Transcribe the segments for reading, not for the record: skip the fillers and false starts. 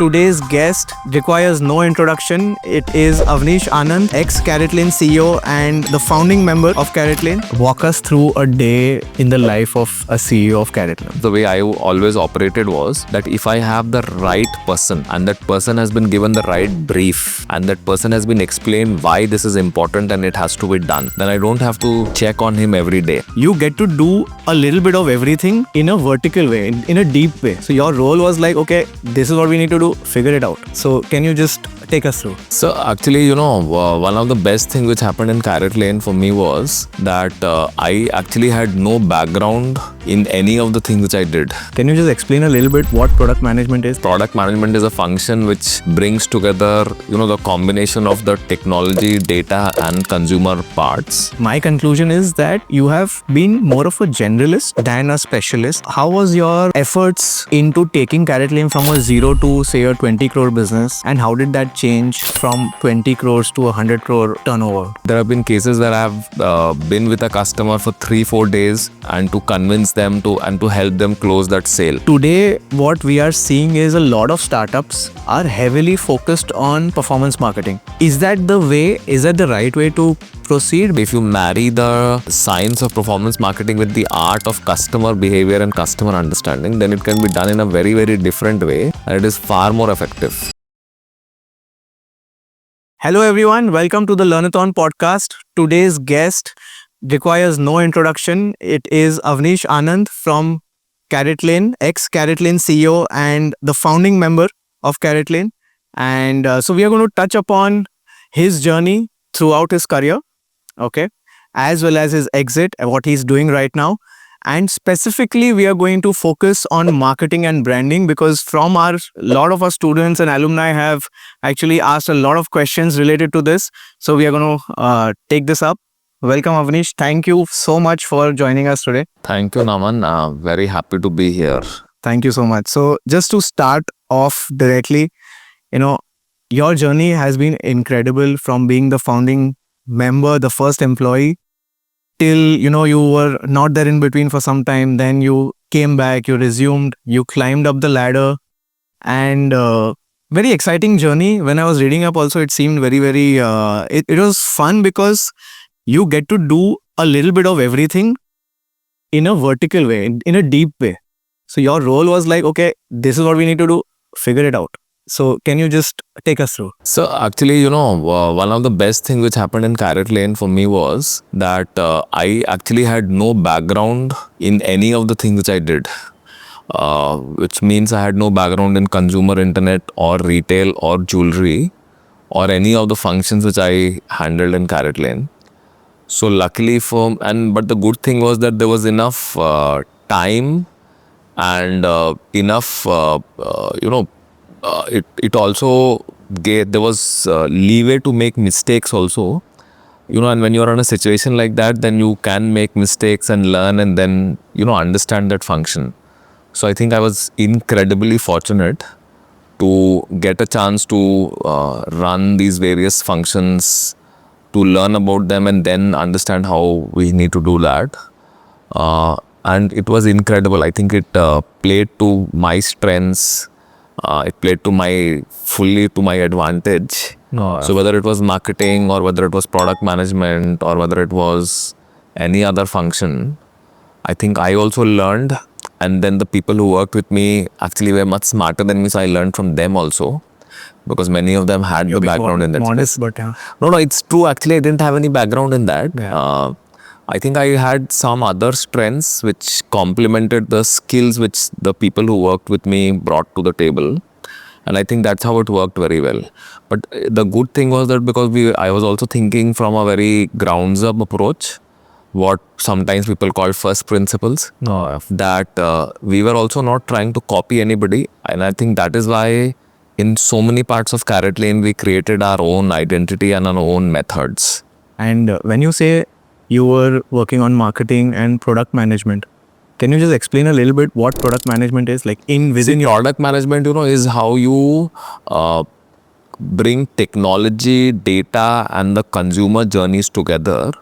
Today's guest requires no introduction. It is Avnish Anand, ex-CaratLane CEO and the founding member of CaratLane. Walk us through a day in the life of a CEO of CaratLane. The way I always operated was that if I have the right person and that person has been given the right brief and that person has been explained why this is important and it has to be done, then I don't have to check on him every day. You get to do a little bit of everything in a vertical way, in a deep way. So your role was like, okay, this is what we need to do, figure it out. So can you just take us through? So actually, one of the best things which happened in CaratLane for me was that I actually had no background in any of the things which I did. Can you just explain a little bit what product management is? Product management is a function which brings together, the combination of the technology, data and consumer parts. My conclusion is that you have been more of a generalist than a specialist. How was your efforts into taking CaratLane from a 0 to say a 20 crore business, and how did that change from 20 crores to 100 crore turnover? There have been cases where I have been with a customer for 3-4 days and to convince them to help them close that sale. Today, what we are seeing is a lot of startups are heavily focused on performance marketing. Is that the way? Is that the right way to proceed? If you marry the science of performance marketing with the art of customer behavior and customer understanding, then it can be done in a very, very different way and it is far more effective. Hello everyone, welcome to the Learnathon Podcast. Today's guest requires no introduction. It is Avnish Anand from CaratLane, ex-CaratLane CEO and the founding member of CaratLane. And so we are going to touch upon his journey throughout his career, okay, as well as his exit and what he's doing right now. And specifically, we are going to focus on marketing and branding because a lot of our students and alumni have actually asked a lot of questions related to this. So we are going to take this up. Welcome, Avnish. Thank you so much for joining us today. Thank you, Naman. Very happy to be here. Thank you so much. So just to start off directly, your journey has been incredible from being the founding member, the first employee, till, you were not there in between for some time. Then you came back, you resumed, you climbed up the ladder, and very exciting journey. When I was reading up also, it seemed very, very, it was fun because you get to do a little bit of everything in a vertical way, in a deep way. So your role was like, okay, this is what we need to do, figure it out. So can you just take us through? So actually, one of the best things which happened in CaratLane for me was that I actually had no background in any of the things which I did. Which means I had no background in consumer internet or retail or jewelry or any of the functions which I handled in CaratLane. So luckily but the good thing was that there was enough time and enough, it also there was leeway to make mistakes also, and when you are in a situation like that, then you can make mistakes and learn and then, understand that function. So I think I was incredibly fortunate to get a chance to run these various functions, to learn about them and then understand how we need to do that. And it was incredible. I think it played to my strengths. It played fully to my advantage. So whether it was marketing or whether it was product management or whether it was any other function, I think I also learned. And then the people who worked with me actually were much smarter than me. So I learned from them also, because many of them had the background in that. Modest, but yeah. No, it's true. Actually, I didn't have any background in that. Yeah. I think I had some other strengths which complemented the skills which the people who worked with me brought to the table. And I think that's how it worked very well. But the good thing was that because I was also thinking from a very grounds up approach, what sometimes people call first principles, that we were also not trying to copy anybody. And I think that is why in so many parts of CaratLane, we created our own identity and our own methods. And when you say you were working on marketing and product management, can you just explain a little bit what product management is? Like within your product management, is how you bring technology, data and the consumer journeys together.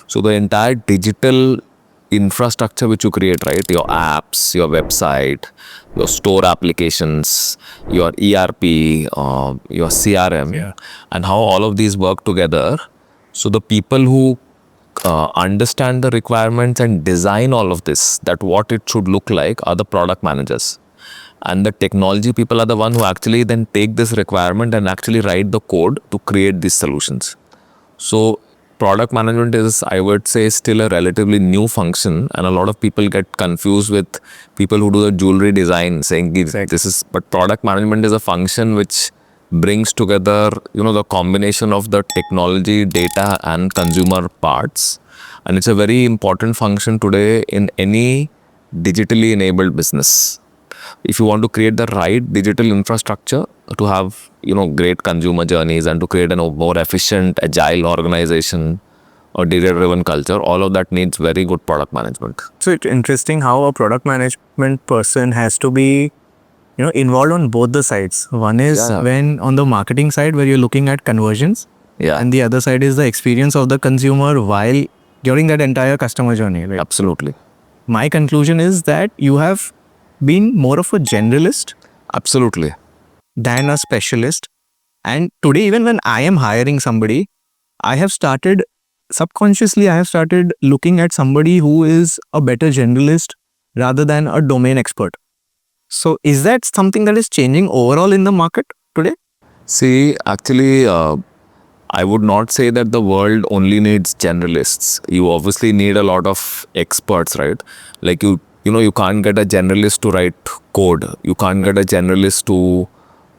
So the entire digital infrastructure which you create, right? Your apps, your website, your store applications, your ERP, your CRM, and how all of these work together. So the people who understand the requirements and design all of this, that what it should look like, are the product managers. And the technology people are the one who actually then take this requirement and actually write the code to create these solutions. So product management is, I would say, still a relatively new function, and a lot of people get confused with people who do the jewelry design, saying this is, but product management is a function which brings together, the combination of the technology, data and consumer parts. And it's a very important function today in any digitally enabled business. If you want to create the right digital infrastructure to have, great consumer journeys and to create a more efficient, agile organization or data-driven culture, all of that needs very good product management. So it's interesting how a product management person has to be, involved on both the sides. One is when on the marketing side where you're looking at conversions, and the other side is the experience of the consumer while during that entire customer journey. Right? Absolutely. My conclusion is that you have been more of a generalist. Absolutely. Than a specialist. And today, even when I am hiring somebody, I have started looking at somebody who is a better generalist rather than a domain expert. So is that something that is changing overall in the market today? See, actually, I would not say that the world only needs generalists. You obviously need a lot of experts, right? Like you can't get a generalist to write code. You can't get a generalist to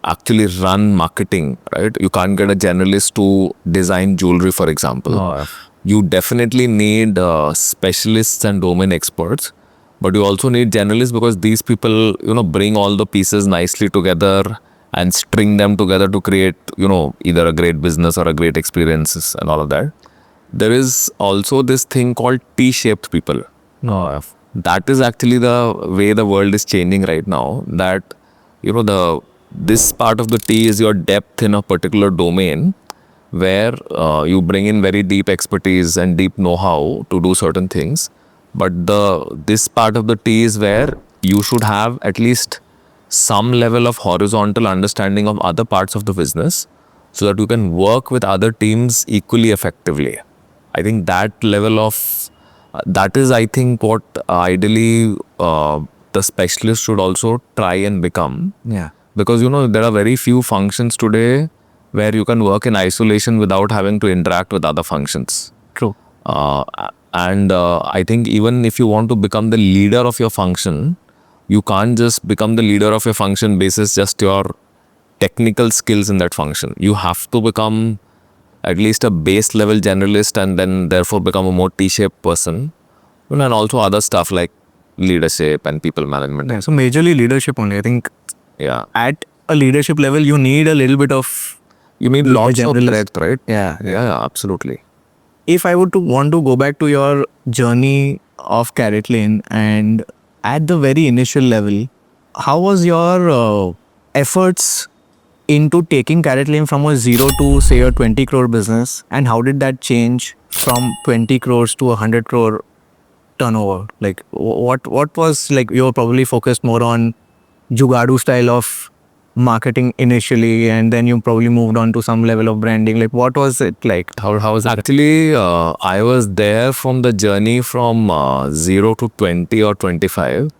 actually run marketing, right? You can't get a generalist to design jewelry, for example. You definitely need specialists and domain experts, but you also need generalists because these people, bring all the pieces nicely together and string them together to create, either a great business or a great experiences and all of that. There is also this thing called T-shaped people. That is actually the way the world is changing right now. That, this part of the T is your depth in a particular domain where you bring in very deep expertise and deep know-how to do certain things. But this part of the T is where you should have at least some level of horizontal understanding of other parts of the business so that you can work with other teams equally effectively. I think that level of, that is, I think, what ideally the specialist should also try and become. Yeah. Because, there are very few functions today where you can work in isolation without having to interact with other functions. True. And I think even if you want to become the leader of your function, you can't just become the leader of your function basis just your technical skills in that function. You have to become at least a base level generalist and then therefore become a more T-shaped person. And also other stuff like leadership and people management. Yeah, so majorly leadership only. I think at a leadership level, you need a little bit of... You need lots of breadth, right? Yeah, absolutely. If I would want to go back to your journey of CaratLane and at the very initial level, how was your efforts into taking CaratLane from a 0 to say a 20 crore business, and how did that change from 20 crores to 100 crore turnover? Like what was, like, you were probably focused more on Jugadu style of marketing initially, and then you probably moved on to some level of branding. Like, what was it like? How was it? Actually, I was there from the journey from 0 to 20 or 25.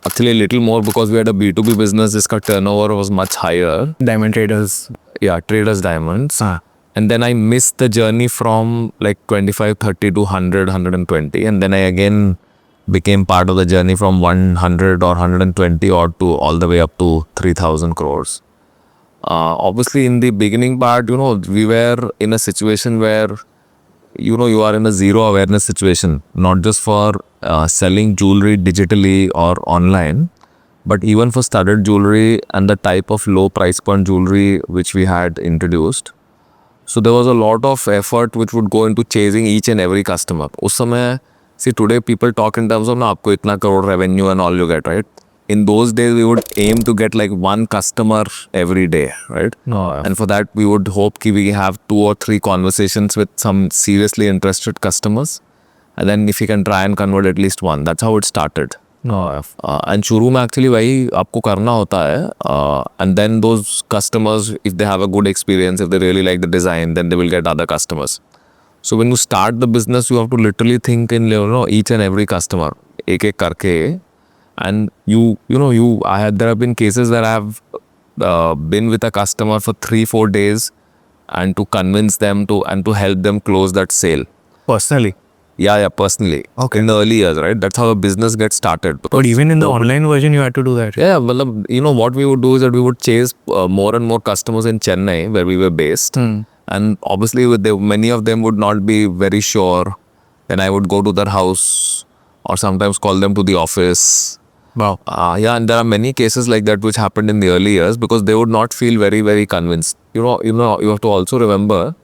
Actually, a little more because we had a B2B business. This turnover was much higher. Diamond traders. Yeah, traders diamonds. And then I missed the journey from like 25, 30 to 100, 120. And then I again became part of the journey from 100 or 120 or to all the way up to 3,000 crores. Obviously, in the beginning part, we were in a situation where, you are in a zero awareness situation, not just for selling jewelry digitally or online, but even for studded jewelry and the type of low price point jewelry which we had introduced. So there was a lot of effort which would go into chasing each and every customer. Us samay, see, today people talk in terms of na aapko itna crore revenue and all you get, right? In those days, we would aim to get like one customer every day, right? And for that, we would hope that we have 2 or 3 conversations with some seriously interested customers. and then if you can try and convert at least one. That's how it started. And शुरू में actually वही आपको करना होता है, and then those customers, if they have a good experience, if they really like the design, then they will get other customers. So when you start the business, you have to literally think in each and every customer, एक एक करके, and there have been cases that I have been with a customer for 3-4 days, and to convince them to help them close that sale. Personally. Yeah, personally. Okay. In the early years, right? That's how a business gets started. But even in the online version, you had to do that. Yeah, well, what we would do is that we would chase more and more customers in Chennai, where we were based. And obviously, many of them would not be very sure. Then I would go to their house or sometimes call them to the office. Wow. Yeah, and there are many cases like that which happened in the early years because they would not feel very, very convinced. You have to also remember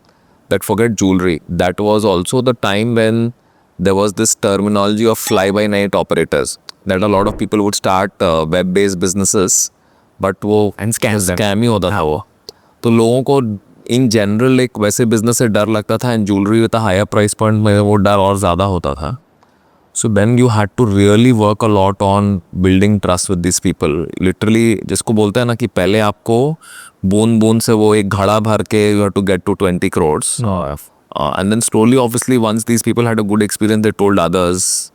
that forget jewelry. That was also the time when there was this terminology of fly-by-night operators. That a lot of people would start web-based businesses, but वो And scam ही होता था वो. तो लोगों को in general एक वैसे business से डर लगता था, and jewelry with a higher price point में वो डर और ज़्यादा होता था. So then you had to really work a lot on building trust with these people. Literally, जिसको बोलते हैं ना कि पहले आपको बूंद बूंद से वो एक घड़ा भर के you have to get to 20 crores. And then slowly, obviously, once these people had a good experience, they told others.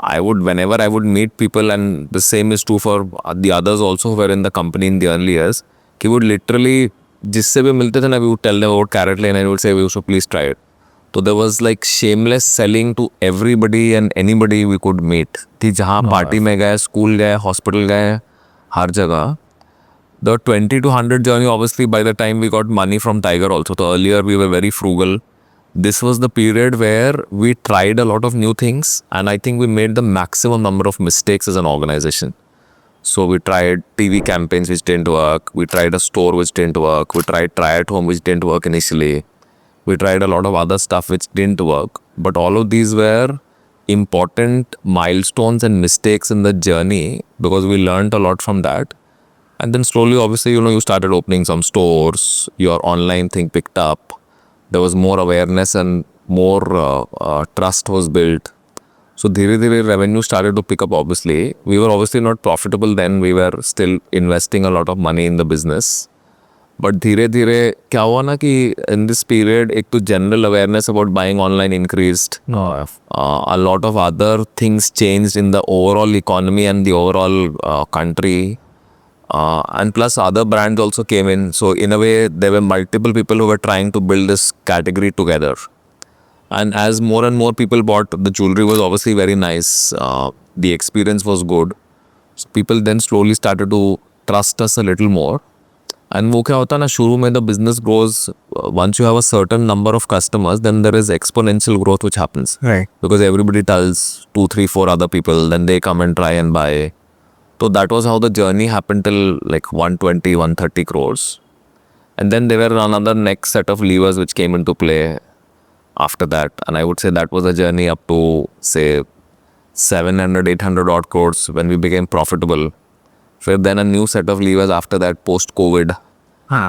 Whenever I would meet people, and the same is true for the others also who were in the company in the early years, he would literally, जिससे भी मिलते थे ना, we would tell them about CaratLane and we would say, we should please try it. So there was like shameless selling to everybody and anybody we could meet. कि जहाँ party में गए, school गए, hospital गए, हर जगह. The 20 to 100 journey, obviously, by the time we got money from Tiger also. So earlier we were very frugal. This was the period where we tried a lot of new things, and I think we made the maximum number of mistakes as an organization. So we tried TV campaigns which didn't work. We tried a store which didn't work. We tried try at home which didn't work initially. We tried a lot of other stuff which didn't work. But all of these were important milestones and mistakes in the journey because we learned a lot from that. And then slowly, obviously, you started opening some stores. Your online thing picked up. There was more awareness and more trust was built. So dhire revenue started to pick up, obviously. We were obviously not profitable then. We were still investing a lot of money in the business. But धीरे क्या हुआ ना कि in this period एक तो general awareness about buying online increased. A lot of other things changed in the overall economy and the overall country. And plus other brands also came in. So in a way, there were multiple people who were trying to build this category together. And as more and more people bought, the jewelry was obviously very nice. The experience was good. So people then slowly started to trust us a little more. And वो क्या होता है ना, शुरू में the business grows, once you have a certain number of customers, then there is exponential growth which happens. Right. Because everybody tells 2, 3, 4 other people, then they come and try and buy. So that was how the journey happened till like 120, 130 crores. And then there were another next set of levers which came into play after that. And I would say that was a journey up to say 700, 800 odd crores when we became profitable. So then a new set of levers after that post-COVID,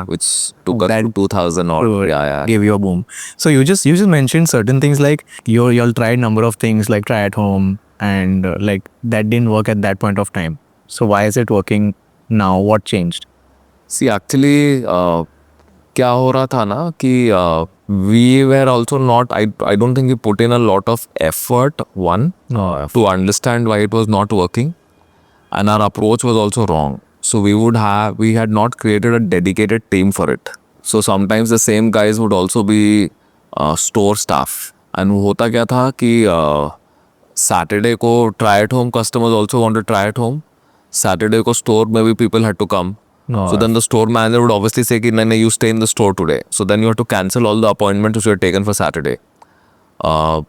which took us to 2000 or gave you a boom. So you just mentioned certain things like y'all tried number of things like try at home and like that didn't work at that point of time. So why is it working now? What changed? See, actually, क्या हो रहा था ना कि we were also not, I don't think we put in a lot of effort, to understand why it was not working. And our approach was also wrong. So we had not created a dedicated team for it. So sometimes the same guys would also be store staff. And होता क्या था कि Saturday को try at home customers also want to try at home. Saturday को store maybe people had to come. So then the store manager would obviously say कि नहीं, you stay in the store today. So then you have to cancel all the appointments which were taken for Saturday.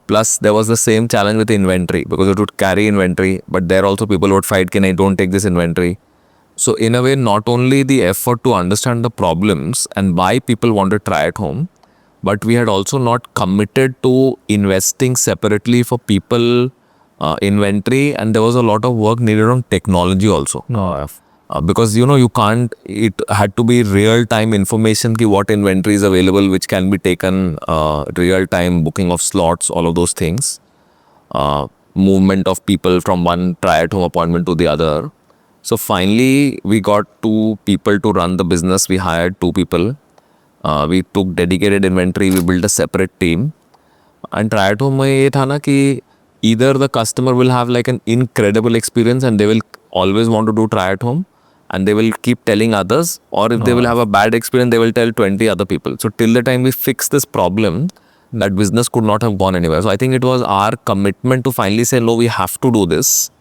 Plus there was the same challenge with the inventory because it would carry inventory, but there also people would fight कि नहीं, don't take this inventory. So in a way, not only the effort to understand the problems and why people want to try at home, but we had also not committed to investing separately for people inventory, and there was a lot of work needed on technology also. Because you can't, it had to be real time information ki what inventory is available which can be taken, real time booking of slots, all of those things. movement of people from one try-at-home appointment to the other. So finally, we got 2 people to run the business. We hired 2 people. We took dedicated inventory. We built a separate team. And try-at-home में ये था ना कि either the customer will have like an incredible experience and they will always want to do try-at-home and they will keep telling others, or if they will have a bad experience, they will tell 20 other people. So till the time we fix this problem, that business could not have gone anywhere. So I think it was our commitment to finally say, no, we have to do this.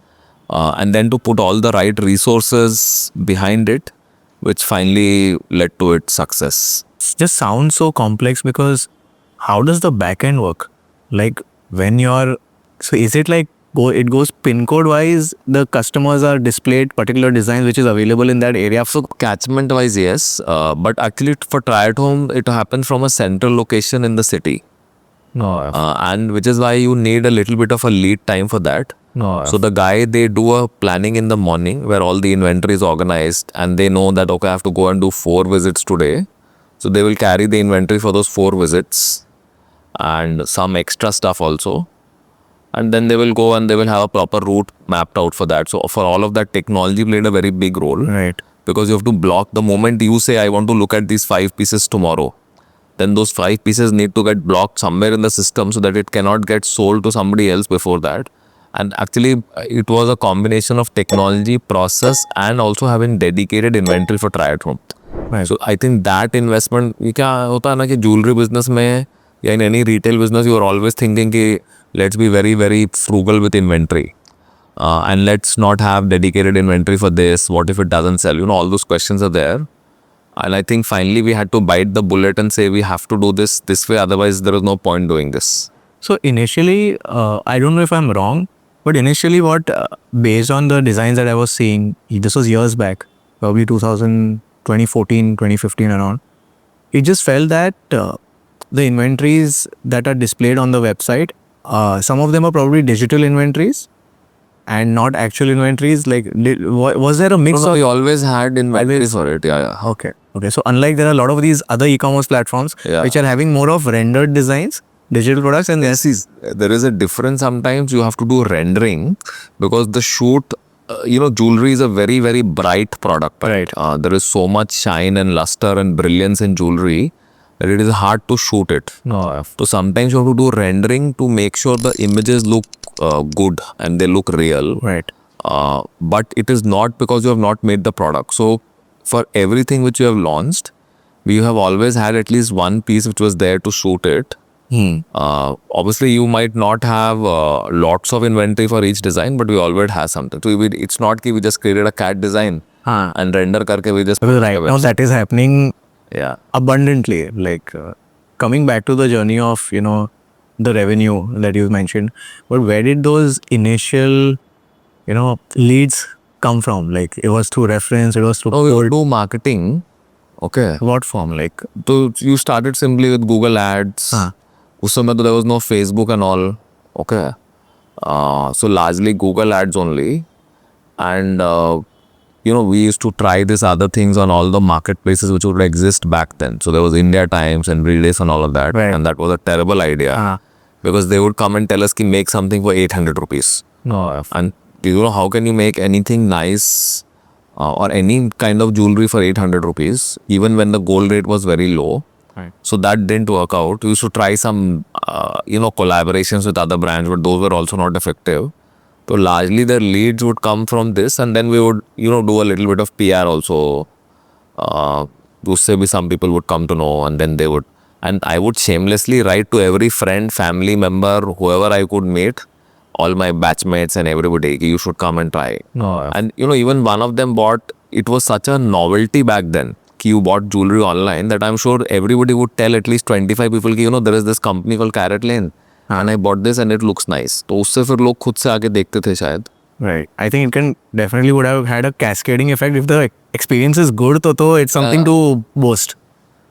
And then to put all the right resources behind it, which finally led to its success. It just sounds so complex because how does the back end work? Like when you're, so is it like it goes pin code wise, the customers are displayed particular designs which is available in that area? So catchment wise, yes. But actually for try-at-home, it happens from a central location in the city. No. And which is why you need a little bit of a lead time for that. No. So the guy, they do a planning in the morning where all the inventory is organized and they know that, okay, I have to go and do 4 visits today. So they will carry the inventory for those 4 visits and some extra stuff also. And then they will go and they will have a proper route mapped out for that. So for all of that, technology played a very big role. Right. Because you have to block the moment you say, I want to look at these 5 pieces tomorrow. Then those 5 pieces need to get blocked somewhere in the system so that it cannot get sold to somebody else before that. And actually, it was a combination of technology, process, and also having dedicated inventory for try-at-home. Right. So I think that investment, क्या होता है ना कि jewelry business में या in any retail business, you are always thinking कि let's be very, very frugal with inventory. And let's not have dedicated inventory for this. What if it doesn't sell? You know, all those questions are there. And I think finally we had to bite the bullet and say we have to do this way. Otherwise, there is no point doing this. So initially, I don't know if I'm wrong, but initially based on the designs that I was seeing, this was years back, probably 2014, 2015 around, it just felt that the inventories that are displayed on the website, some of them are probably digital inventories and not actual inventories. Like, was there a mix? No, we always had inventories for it. Yeah. Okay. So unlike there are a lot of these other e-commerce platforms which are having more of rendered designs, digital products, and there is a difference. Sometimes you have to do rendering because the shoot, jewelry is a very, very bright product. Right. There is so much shine and luster and brilliance in jewelry that it is hard to shoot it. No. So sometimes you have to do rendering to make sure the images look good and they look real. Right. But it is not because you have not made the product. So for everything which you have launched, we have always had at least one piece which was there to shoot it. Obviously, you might not have lots of inventory for each design, but we always have something. So it's not that we just created a cat design and render karke we just. Because right now that is happening abundantly. Like coming back to the journey of the revenue that you mentioned, but where did those initial leads come from? Like it was through reference, it was through. No, we do marketing. Okay. What form? Like so you started simply with Google ads. Us समय there was no Facebook and all. Okay. So largely Google ads only. And we used to try these other things on all the marketplaces which would exist back then. So there was India Times and Redays and all of that. Right. And that was a terrible idea. Because they would come and tell us ki make something for 800 rupees. No. And how can you make anything nice or any kind of jewelry for 800 rupees even when the gold rate was very low. Right. So that didn't work out. We used to try some collaborations with other brands, but those were also not effective. So largely the leads would come from this, and then we would do a little bit of PR also. Usse bhi some people would come to know, and then they would, and I would shamelessly write to every friend, family member, whoever I could meet, all my batchmates and everybody, you should come and try. No. And even one of them bought, it was such a novelty back then, you bought jewelry online, that I'm sure everybody would tell at least 25 people, there is this company called CaratLane. And I bought this and it looks nice. तो उससे फिर लोग खुद से आके देखते थे शायद. Right. I think it can definitely would have had a cascading effect. If the experience is good, तो it's something to boast.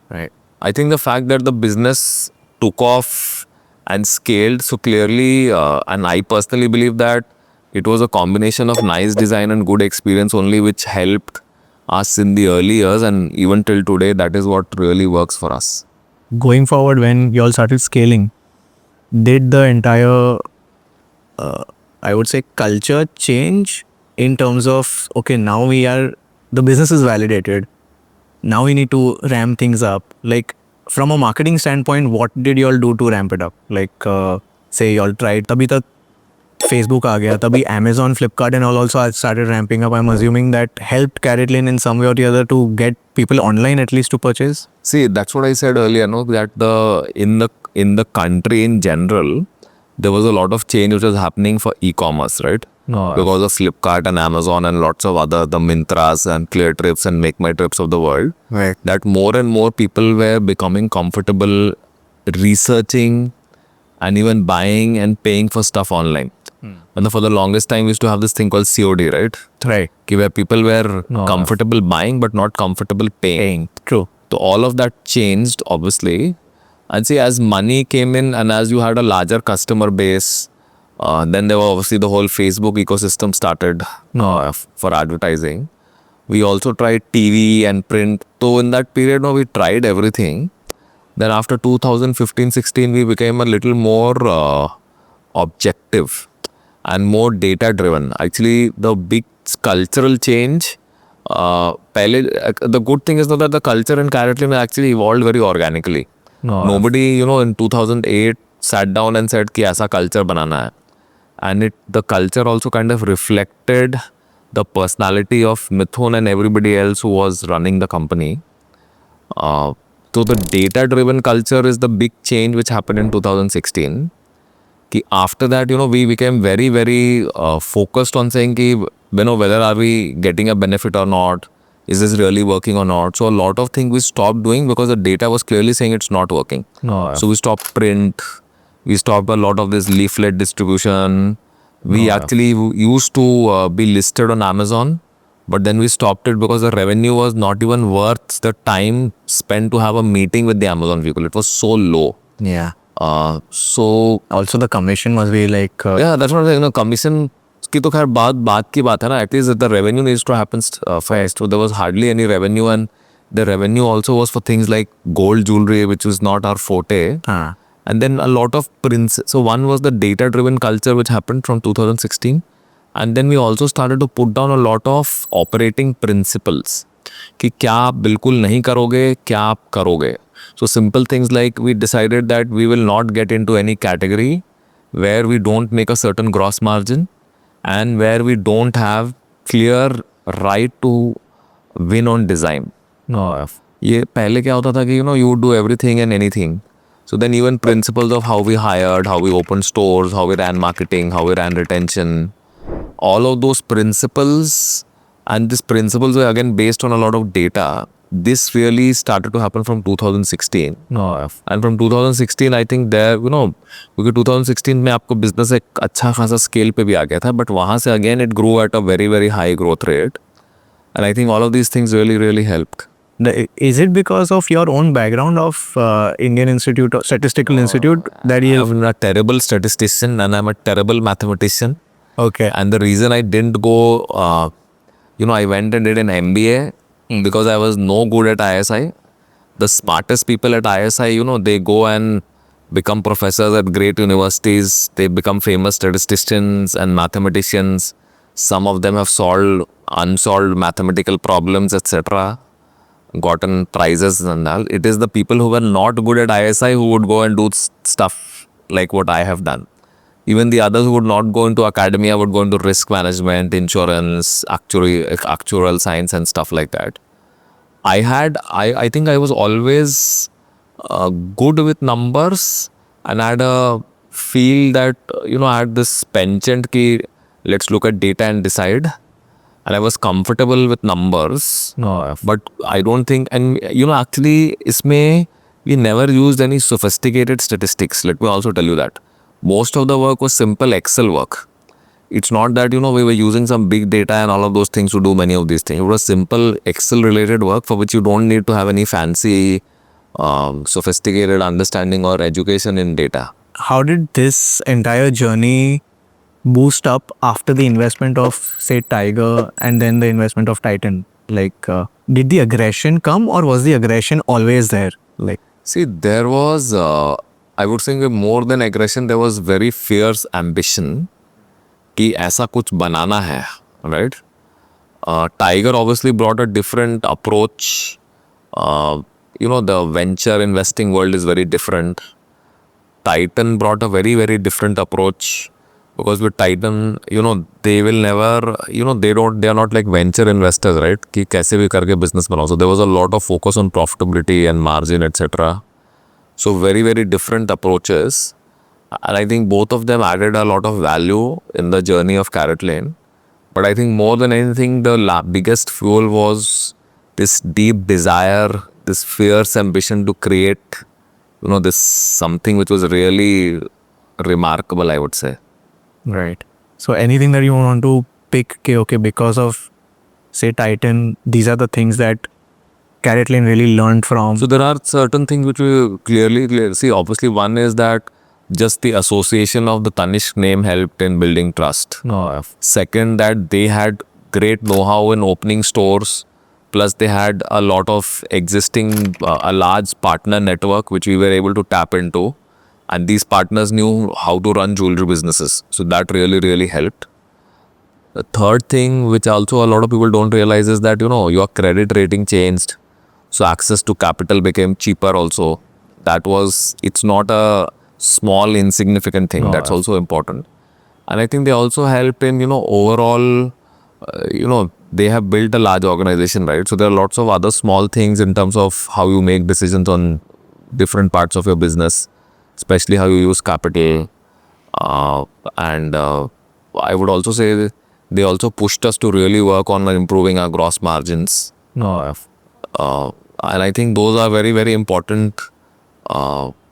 Right. I think the fact that the business took off and scaled so clearly, and I personally believe that it was a combination of nice design and good experience only which helped us in the early years, and even till today, that is what really works for us. Going forward, when you all started scaling, did the entire I would say, culture change in terms of, okay, now the business is validated. Now we need to ramp things up. Like, from a marketing standpoint, what did you all do to ramp it up? Like, say you all tried, तभी तक Facebook आ गया, तभी Amazon, Flipkart and all also started ramping up. I'm assuming that helped CaratLane in some way or the other to get people online at least to purchase. See, that's what I said earlier, no, that in the country in general, there was a lot of change which was happening for e-commerce, right? No, Because of Flipkart and Amazon and lots of other, the Mintras and Clear Trips and Make My Trips of the world, right. that more and more people were becoming comfortable researching and even buying and paying for stuff online. And for the longest time, we used to have this thing called COD, right? Right. Where people were No. comfortable buying but not comfortable paying. True. So all of that changed, obviously. And see, as money came in and as you had a larger customer base, then there was obviously the whole Facebook ecosystem started for advertising. We also tried TV and print. So in that period, no, we tried everything. Then after 2015-16, we became a little more objective and more data driven. Actually, the big cultural change, the good thing is that the culture in CaratLane actually evolved very organically. Nobody, in 2008 sat down and said कि ऐसा culture बनाना है. And the culture also kind of reflected the personality of Mithun and everybody else who was running the company. So the data-driven culture is the big change which happened in 2016. After that, we became very, very focused on saying whether are we getting a benefit or not, is this really working or not. So a lot of things we stopped doing because the data was clearly saying it's not working. So we stopped print, we stopped a lot of this leaflet distribution. We actually used to be listed on Amazon, but then we stopped it because the revenue was not even worth the time spent to have a meeting with the Amazon people. It was so low. Yeah. So also the commission must be like yeah, that's what I'm saying. Commission की तो खैर बात की बात है ना. At least the revenue needs to happen fast. So there was hardly any revenue, and the revenue also was for things like gold jewelry, which was not our forte. And then a lot of so one was the data driven culture which happened from 2016, and then we also started to put down a lot of operating principles कि क्या आप बिल्कुल नहीं करोगे, क्या आप करोगे. So simple things like we decided that we will not get into any category where we don't make a certain gross margin and where we don't have clear right to win on design. ये पहले क्या होता था कि you would do everything and anything. So then even principles of how we hired, how we opened stores, how we ran marketing, how we ran retention, all of those principles, and these principles were again based on a lot of data. This really started to happen from 2016. And from 2016, I think there, because 2016 में आपको business एक अच्छा खासा scale पे भी आ गया था, but वहाँ से again it grew at a very, very high growth rate. And I think all of these things really, really helped. Is it because of your own background of Indian Institute of Statistical Institute that you have? I'm a terrible statistician and I'm a terrible mathematician. Okay. And the reason I didn't go, I went and did an MBA because I was no good at ISI. The smartest people at ISI, they go and become professors at great universities. They become famous statisticians and mathematicians. Some of them have solved unsolved mathematical problems, etc. Gotten prizes and all. It is the people who were not good at ISI who would go and do stuff like what I have done. Even the others who would not go into academia would go into risk management, insurance, actuarial science and stuff like that. I think I was always good with numbers, and I had a feel that, I had this penchant ki let's look at data and decide. And I was comfortable with numbers. But I don't think, and actually, isme we never used any sophisticated statistics. Let me also tell you that. Most of the work was simple Excel work. It's not that, we were using some big data and all of those things to do many of these things. It was simple Excel related work for which you don't need to have any fancy, sophisticated understanding or education in data. How did this entire journey boost up after the investment of, say, Tiger and then the investment of Titan? Like, did the aggression come, or was the aggression always there? Like, see, there was, I would say more than aggression, there was very fierce ambition. कि ऐसा कुछ बनाना है, right? Tiger obviously brought a different approach. The venture investing world is very different. Titan brought a very, very different approach because with Titan, they will never, they are not like venture investors, right? कि कैसे भी करके business बनाओ. So there was a lot of focus on profitability and margin, etc. So very, very different approaches. And I think both of them added a lot of value in the journey of CaratLane. But I think more than anything, the biggest fuel was this deep desire, this fierce ambition to create, this something which was really remarkable, I would say. Right. So anything that you want to pick, okay, because of, say, Titan, these are the things that CaratLane really learned from. So there are certain things which we clearly see. Obviously, one is that just the association of the Tanishq name helped in building trust. No. Second, that they had great know-how in opening stores. Plus, they had a lot of existing, a large partner network which we were able to tap into. And these partners knew how to run jewelry businesses. So that really, really helped. The third thing, which also a lot of people don't realize, is that, your credit rating changed. So access to capital became cheaper also. It's not a small, insignificant thing. That's also important. And I think they also helped in, overall, they have built a large organization, right? So there are lots of other small things in terms of how you make decisions on different parts of your business, especially how you use capital. And I would also say they also pushed us to really work on improving our gross margins. And I think those are very, very important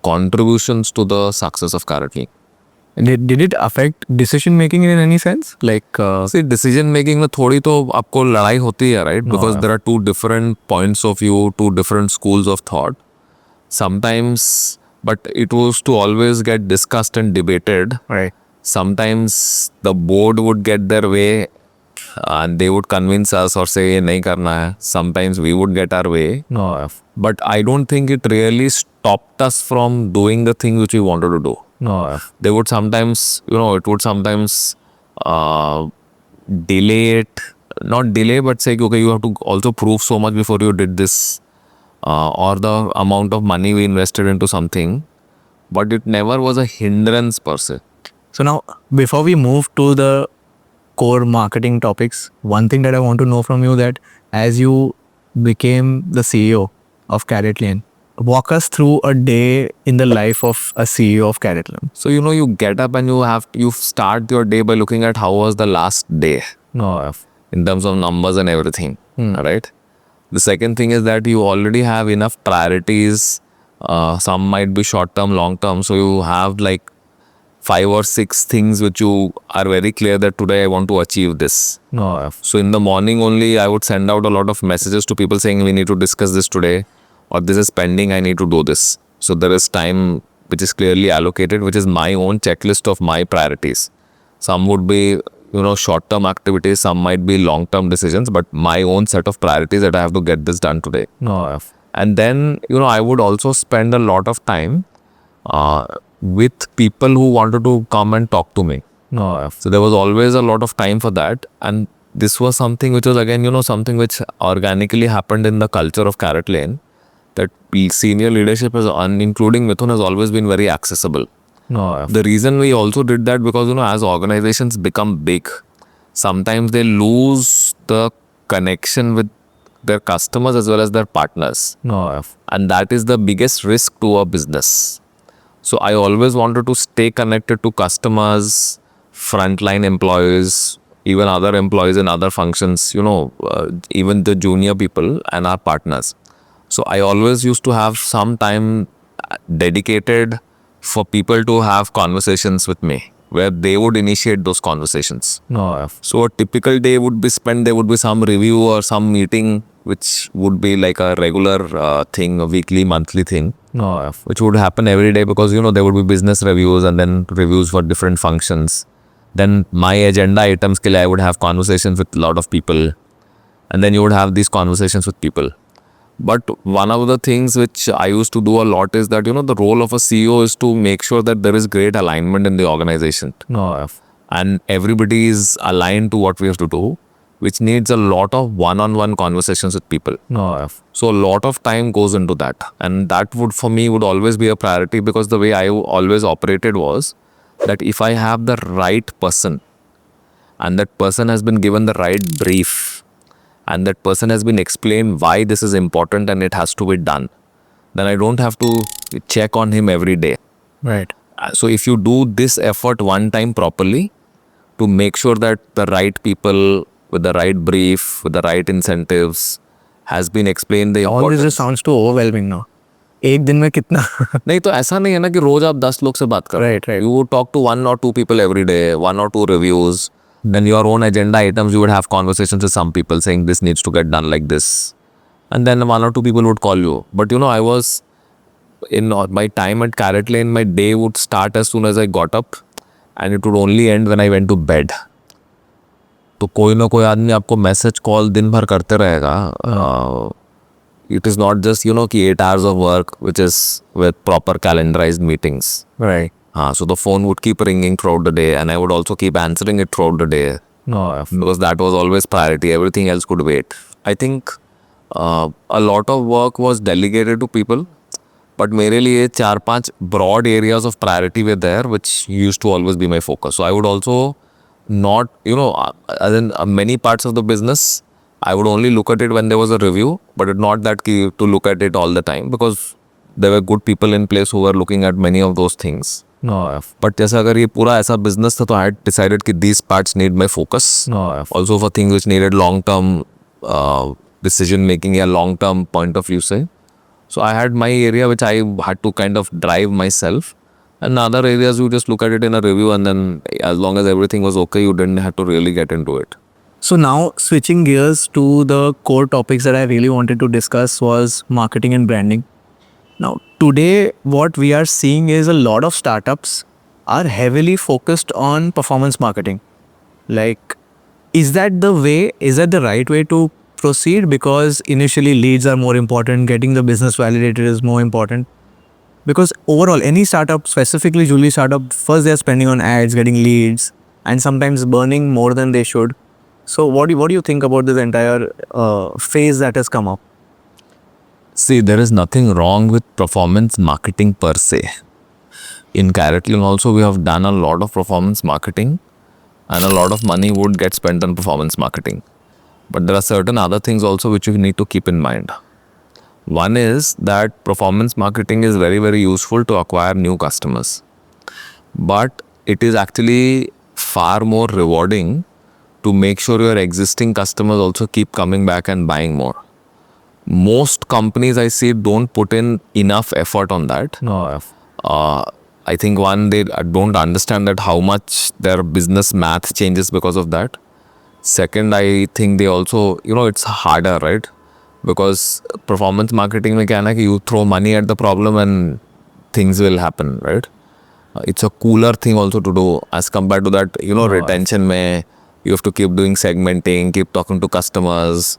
contributions to the success of CaratLane. Did it affect decision making in any sense? Like, see, decision making में थोड़ी तो आपको लड़ाई होती है, right? Because there are two different points of view, two different schools of thought. Sometimes, but it was to always get discussed and debated. Right. Sometimes the board would get their way and they would convince us or say nahi karna hai. Sometimes we would get our way. No. But I don't think it really stopped us from doing the thing which we wanted to do. No. They would sometimes, it would sometimes delay it. Not delay, but say, okay, you have to also prove so much before you did this. Or the amount of money we invested into something. But it never was a hindrance per se. So now, before we move to the core marketing topics, one thing that I want to know from you, that as you became the CEO of CaratLane, walk us through a day in the life of a CEO of CaratLane. So, you get up and you start your day by looking at how was the last day. No. In terms of numbers and everything, right? The second thing is that you already have enough priorities. Some might be short term, long term. So you have like 5 or 6 things which you are very clear that today I want to achieve this. No. So in the morning only, I would send out a lot of messages to people saying we need to discuss this today, or this is pending, I need to do this. So there is time which is clearly allocated, which is my own checklist of my priorities. Some would be, short-term activities, some might be long-term decisions, but my own set of priorities that I have to get this done today. No. And then, I would also spend a lot of time with people who wanted to come and talk to me. No. So there was always a lot of time for that. And this was something which was again, something which organically happened in the culture of CaratLane, that senior leadership, including Mithun, has always been very accessible. No. The reason we also did that because, as organizations become big, sometimes they lose the connection with their customers as well as their partners. No. And that is the biggest risk to a business. So I always wanted to stay connected to customers, frontline employees, even other employees in other functions, even the junior people and our partners. So I always used to have some time dedicated for people to have conversations with me, where they would initiate those conversations. No. So a typical day would be spent, there would be some review or some meeting, which would be like a regular thing, a weekly, monthly thing. No. Which would happen every day because, there would be business reviews and then reviews for different functions. Then my agenda items, I would have conversations with a lot of people. And then you would have these conversations with people. But one of the things which I used to do a lot is that, the role of a CEO is to make sure that there is great alignment in the organization. No. and everybody is aligned to what we have to do, which needs a lot of one-on-one conversations with people. So a lot of time goes into that, and that would for me would always be a priority, because the way I always operated was that if I have the right person and that person has been given the right brief and that person has been explained why this is important and it has to be done, then I don't have to check on him every day. Right. So if you do this effort one time properly to make sure that the right people with the right brief, with the right incentives has been explained the All importance. this just sounds too overwhelming now. एक दिन में कितना नहीं तो ऐसा नहीं है ना कि रोज आप 10 लोग से बात कर Right, right. You would talk to 1 or 2 people every day, 1 or 2 reviews. Then your own agenda items, you would have conversations with some people saying this needs to get done like this. And then 1 or 2 people would call you. But I was in my time at CaratLane, my day would start as soon as I got up and it would only end when I went to bed. तो कोई ना कोई आदमी आपको message call दिन भर करते रहेगा. It is not just कि 8 hours of work which is with proper calendarized meetings. Right. So the phone would keep ringing throughout the day and I would also keep answering it throughout the day, because that was always priority. Everything else could wait. I think a lot of work was delegated to people, but मेरे लिए 4-5 broad areas of priority were there which used to always be my focus. So I would also not, as in many parts of the business, I would only look at it when there was a review, but it's not that key to look at it all the time, because there were good people in place who were looking at many of those things. But जैसे अगर ये पूरा ऐसा business था, तो I had decided कि these parts need my focus. Also for things which needed long-term decision making या long-term point of view say. So I had my area which I had to kind of drive myself. And other areas you just look at it in a review, and then as long as everything was okay, you didn't have to really get into it. So now switching gears to the core topics that I really wanted to discuss was marketing and branding. Now today what we are seeing is a lot of startups are heavily focused on performance marketing. Like, is that the way? Is that the right way to proceed? Because initially leads are more important, getting the business validated is more important. Because overall, any startup, specifically jewelry startup, first they're spending on ads, getting leads, and sometimes burning more than they should. So what do you think about this entire phase that has come up? See, there is nothing wrong with performance marketing per se. In CaratLane also, we have done a lot of performance marketing, and a lot of money would get spent on performance marketing. But there are certain other things also which you need to keep in mind. One is that performance marketing is very, very useful to acquire new customers. But it is actually far more rewarding to make sure your existing customers also keep coming back and buying more. Most companies I see don't put in enough effort on that. I think one, they don't understand that how much their business math changes because of that. Second, I think they also, it's harder, right? Because performance marketing में क्या है ना कि you throw money at the problem and things will happen, right? It's a cooler thing also to do as compared to that, retention में you have to keep doing segmenting, keep talking to customers,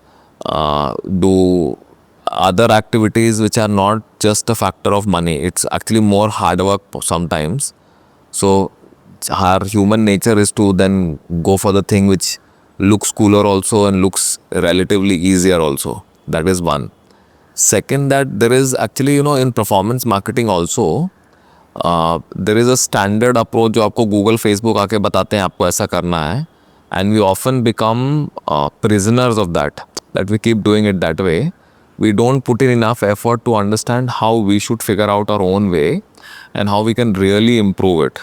do other activities which are not just a factor of money. It's actually more hard work sometimes. So our human nature is to then go for the thing which looks cooler also and looks relatively easier also. That is one. Second, that there is actually, in performance marketing also, there is a standard approach जो आपको Google, Facebook आके बताते हैं आपको ऐसा करना है, and we often become prisoners of that we keep doing it that way. We don't put in enough effort to understand how we should figure out our own way and how we can really improve it.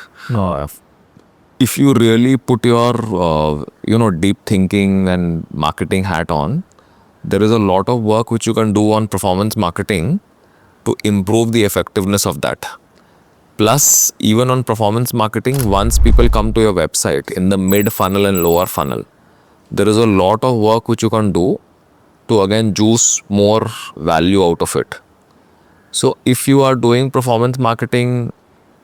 If you really put your, deep thinking and marketing hat on, there is a lot of work which you can do on performance marketing to improve the effectiveness of that. Plus, even on performance marketing, once people come to your website in the mid funnel and lower funnel, there is a lot of work which you can do to again juice more value out of it. So if you are doing performance marketing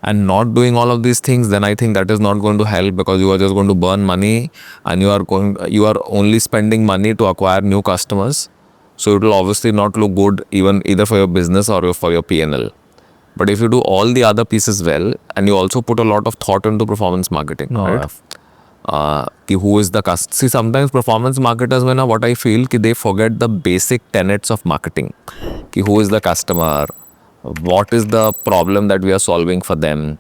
and not doing all of these things, then I think that is not going to help, because you are just going to burn money and you are only spending money to acquire new customers. So it will obviously not look good either for your business or for your P&L. But if you do all the other pieces well and you also put a lot of thought into performance marketing, right? who is the customer. See, sometimes performance marketers, what I feel, they forget the basic tenets of marketing. Who is the customer? What is the problem that we are solving for them?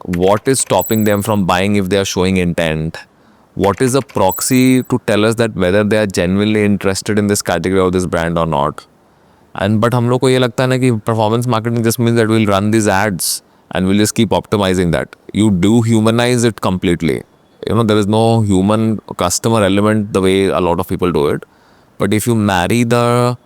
What is stopping them from buying if they are showing intent? What is a proxy to tell us that whether they are genuinely interested in this category or this brand or not? And but हम लोग को ये लगता है ना कि performance marketing just means that we'll run these ads and we'll just keep optimizing that. You do humanize it completely. There is no human customer element the way a lot of people do it. But if you marry the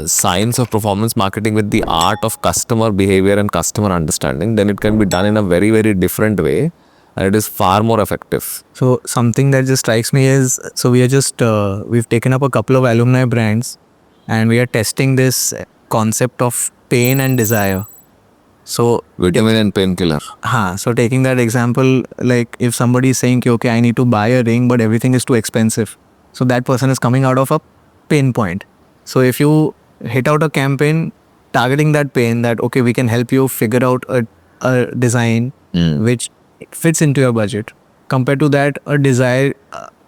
science of performance marketing with the art of customer behavior and customer understanding, then it can be done in a very, very different way. And it is far more effective. So something that just strikes me is, so we are just, we've taken up a couple of alumni brands and we are testing this concept of pain and desire. So Vitamin and painkiller. So taking that example, like if somebody is saying, okay, I need to buy a ring, but everything is too expensive. So that person is coming out of a pain point. So if you hit out a campaign targeting that pain, that, okay, we can help you figure out a design which fits into your budget. Compared to that, a desire,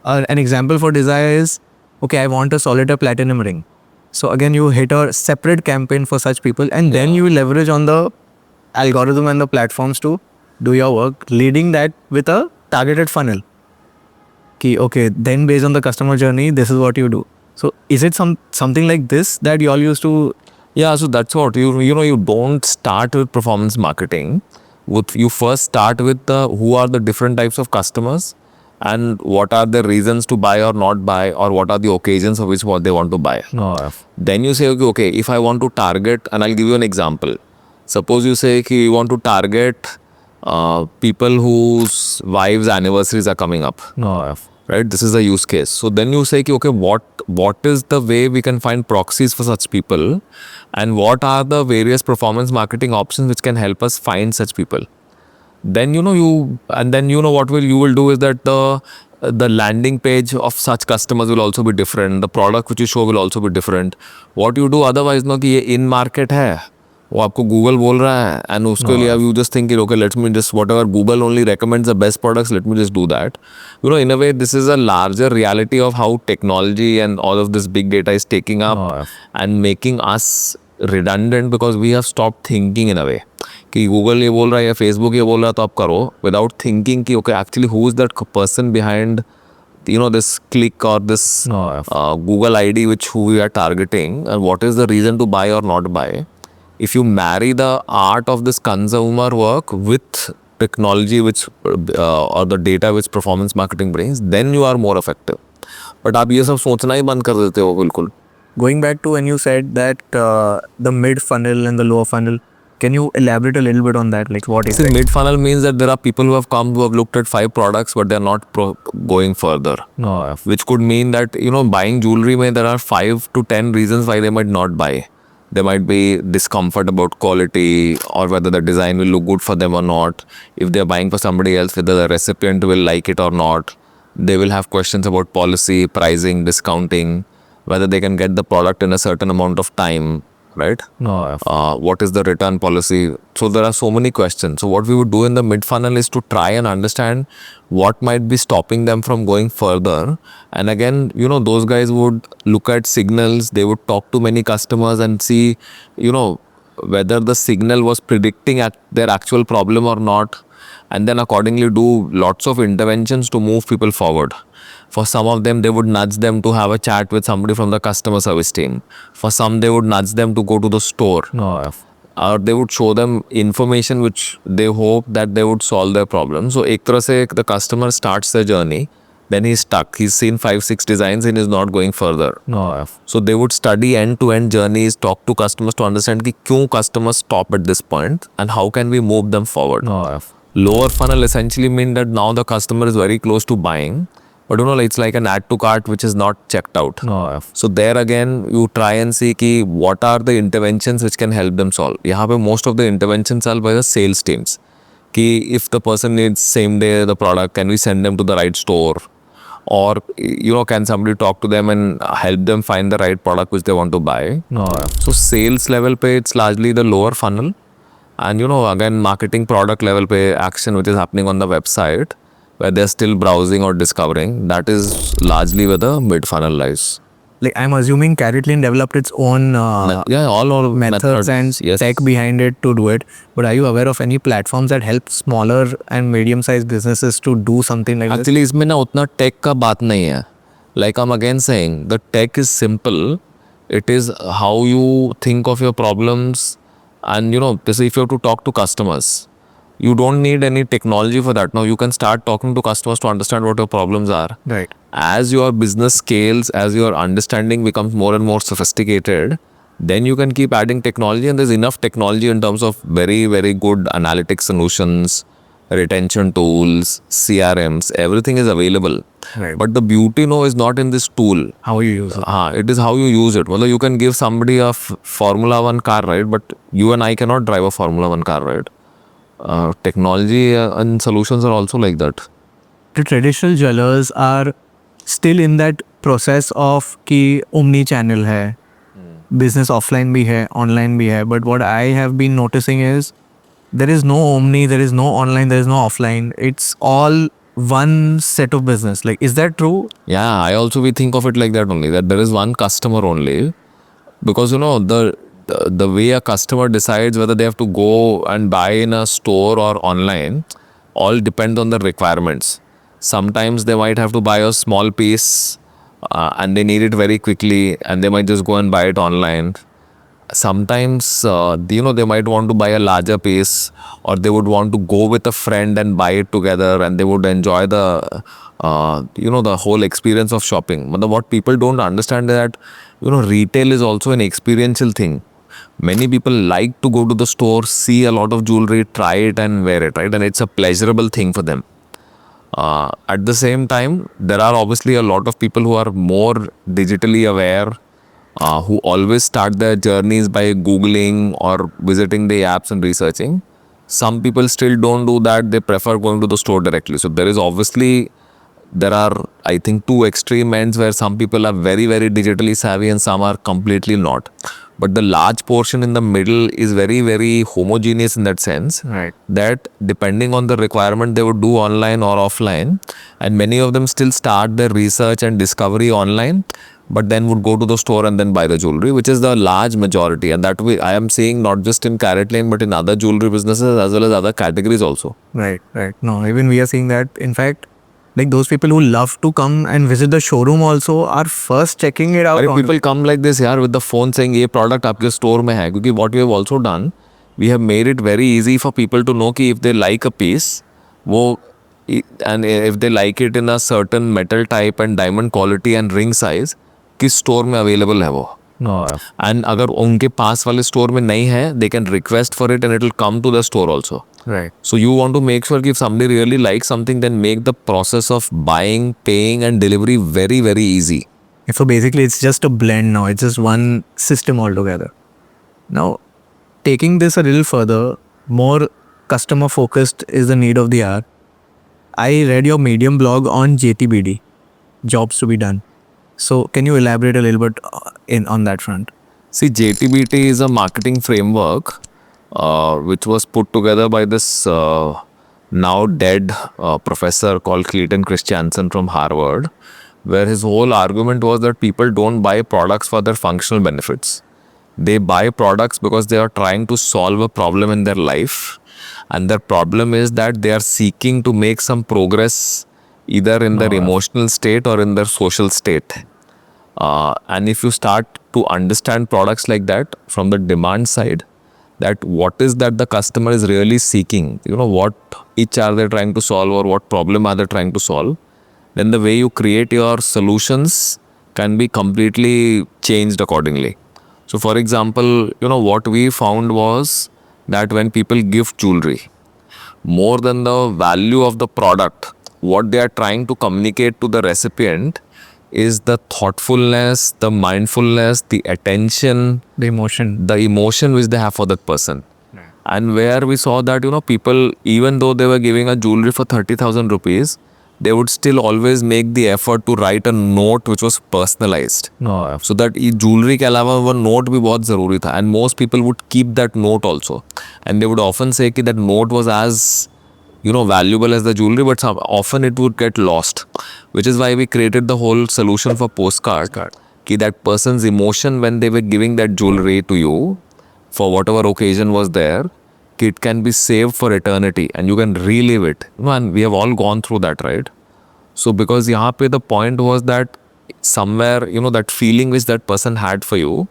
an example for desire is, okay, I want a solitaire platinum ring. So again, you hit a separate campaign for such people, and then you will leverage on the algorithm and the platforms to do your work, leading that with a targeted funnel. Okay, then based on the customer journey, this is what you do. So is it something like this that you all used to? Yeah, so that's what you don't start with performance marketing. You first start with who are the different types of customers and what are the reasons to buy or not buy, or what are the occasions of which what they want to buy. Then you say, okay, if I want to target, and I'll give you an example. Suppose you say you want to target people whose wives' anniversaries are coming up. Right? This is a use case. So then you say, okay, what is the way we can find proxies for such people, and what are the various performance marketing options which can help us find such people. Then you what you will do is that the landing page of such customers will also be different. The product which you show will also be different. What you do otherwise, कि ये in market है, वो आपको Google बोल रहा है, and उसके लिए you just think, okay, let me just, whatever Google only recommends the best products, let me just do that. In a way, this is a larger reality of how technology and all of this big data is taking up and making us redundant, because we have stopped thinking in a way. कि Google ये बोल रहा है या Facebook ये बोल रहा है तो आप करो, without thinking कि okay, actually who is that person behind this click or this Google ID who we are targeting, and what is the reason to buy or not buy. If you marry the art of this consumer work with technology which or the data which performance marketing brings, then you are more effective. But आप ये सब सोचना ही बंद कर देते हो बिल्कुल. Going back to when you said that the mid funnel and the lower funnel, can you elaborate a little bit on that? Like what is it? Mid funnel means that there are people who have come, who have looked at 5 products, but they are not going further. Which could mean that, buying jewelry, there are 5 to 10 reasons why they might not buy. There might be discomfort about quality, or whether the design will look good for them or not. If they're buying for somebody else, whether the recipient will like it or not. They will have questions about policy, pricing, discounting, whether they can get the product in a certain amount of time, right? What is the return policy? So there are so many questions. So what we would do in the mid funnel is to try and understand what might be stopping them from going further. And again, those guys would look at signals. They would talk to many customers and see, whether the signal was predicting at their actual problem or not. And then accordingly do lots of interventions to move people forward. For some of them, they would nudge them to have a chat with somebody from the customer service team. For some, they would nudge them to go to the store. Or they would show them information which they hope that they would solve their problem. So, ek tarah se the customer starts the journey, then he's stuck. He's seen 5-6 designs and is not going further. So, they would study end-to-end journeys, talk to customers to understand ki kyun customers stop at this point and how can we move them forward. Lower funnel essentially mean that now the customer is very close to buying, but it's like an add to cart which is not checked out. So there again, you try and see ki what are the interventions which can help them solve. Yahan pe most of the interventions are by the sales teams. Ki if the person needs same day the product, can we send them to the right store? Or, can somebody talk to them and help them find the right product which they want to buy? So sales level pe it's largely the lower funnel. And again, marketing product level pe action which is happening on the website, where they're still browsing or discovering, that is largely where the mid funnel lies. Like I'm assuming CaratLane developed its own Yeah, all methods and yes. tech behind it to do it. But are you aware of any platforms that help smaller and medium-sized businesses to do something like this? Actually, इसमें ना उतना tech का बात नहीं है. Like I'm again saying, the tech is simple. It is how you think of your problems, and this if you have to talk to customers, you don't need any technology for that. Now you can start talking to customers to understand what your problems are. Right. As your business scales, as your understanding becomes more and more sophisticated, then you can keep adding technology, and there's enough technology in terms of very, very good analytic solutions, retention tools, CRMs, everything is available. Right. But the beauty is not in this tool. How you use it. It is how you use it. Well, you can give somebody a Formula 1 car ride, but you and I cannot drive a Formula 1 car ride. Technology and solutions are also like that. The traditional jewelers are still in that process of कि omni channel है, business offline भी है, online भी है. But what I have been noticing is there is no omni, there is no online, there is no offline. It's all one set of business. Like, is that true? Yeah, I also we think of it like that only, that there is one customer only, because the way a customer decides whether they have to go and buy in a store or online all depends on the requirements. Sometimes they might have to buy a small piece and they need it very quickly, and they might just go and buy it online. Sometimes they might want to buy a larger piece, or they would want to go with a friend and buy it together, and they would enjoy the the whole experience of shopping. But what people don't understand is that retail is also an experiential thing. Many people like to go to the store, see a lot of jewelry, try it and wear it, right? And it's a pleasurable thing for them. At the same time, there are obviously a lot of people who are more digitally aware, who always start their journeys by Googling or visiting the apps and researching. Some people still don't do that. They prefer going to the store directly. So there are, I think, two extreme ends where some people are very, very digitally savvy and some are completely not. But the large portion in the middle is very, very homogeneous in that sense. Right. That depending on the requirement, they would do online or offline. And many of them still start their research and discovery online, but then would go to the store and then buy the jewelry, which is the large majority. And that way I am seeing not just in CaratLane, but in other jewelry businesses as well as other categories also. Right. No, even we are seeing that. In fact, like those people who love to come and visit the showroom also are first checking it out. People come like this here with the phone saying, "ये product आपके store में है." Because what we have also done, we have made it very easy for people to know कि if they like a piece, and if they like it in a certain metal type and diamond quality and ring size, किस store में available है वो. And अगर उनके पास वाले store में नहीं है, they can request for it and it will come to the store also. Right. So you want to make sure if somebody really likes something, then make the process of buying, paying and delivery very, very easy. So basically it's just a blend now. It's just one system altogether. Now, taking this a little further, more customer focused is the need of the hour. I read your Medium blog on JTBD, jobs to be done. So can you elaborate a little bit on that front? See, JTBD is a marketing framework which was put together by this now dead professor called Clayton Christensen from Harvard, where his whole argument was that people don't buy products for their functional benefits. They buy products because they are trying to solve a problem in their life, and their problem is that they are seeking to make some progress either in their emotional state or in their social state. And if you start to understand products like that from the demand side, that what is that the customer is really seeking, what each are they trying to solve or what problem are they trying to solve, then the way you create your solutions can be completely changed accordingly. So for example, what we found was that when people gift jewelry, more than the value of the product, what they are trying to communicate to the recipient is the thoughtfulness, the mindfulness, the attention, The emotion. the emotion which they have for that person. And where we saw that, people, even though they were giving a jewelry for 30,000 rupees, they would still always make the effort to write a note which was personalized. So that jewelry के अलावा वो note भी बहुत ज़रूरी था. And most people would keep that note also. And they would often say कि that note was as valuable as the jewelry, but often it would get lost, which is why we created the whole solution for postcard. Ki that person's emotion when they were giving that jewelry to you for whatever occasion was there, ki it can be saved for eternity and you can relive it. And we have all gone through that, right? So because यहाँ पे the point was that somewhere, that feeling which that person had for you,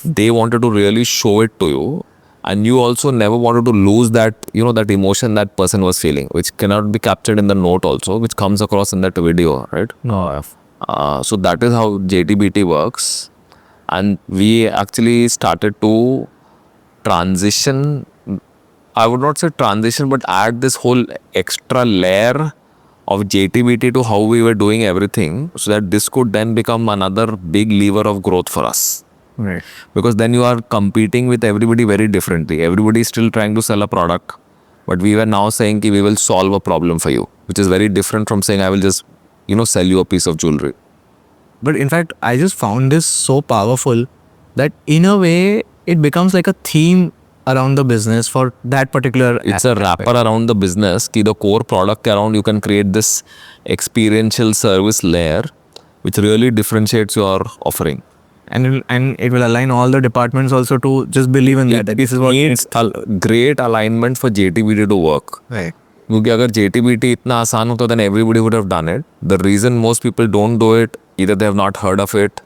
they wanted to really show it to you. And you also never wanted to lose that, that emotion that person was feeling, which cannot be captured in the note also, which comes across in that video, right? So that is how JTBD works. And we actually started to transition, I would not say transition, but add this whole extra layer of JTBD to how we were doing everything, so that this could then become another big lever of growth for us. Right. Because then you are competing with everybody very differently. Everybody is still trying to sell a product, but we were now saying ki we will solve a problem for you, which is very different from saying I will just, sell you a piece of jewelry. But in fact, I just found this so powerful that in a way it becomes like a theme around the business for that particular It's a wrapper around the business. Ki the core product around you can create this experiential service layer, which really differentiates your offering. And it will align all the departments also to just believe in that. This is what needs great alignment for JTBD to work. Right. क्योंकि अगर JTBD इतना आसान होता then everybody would have done it. The reason most people don't do it, either they have not heard of it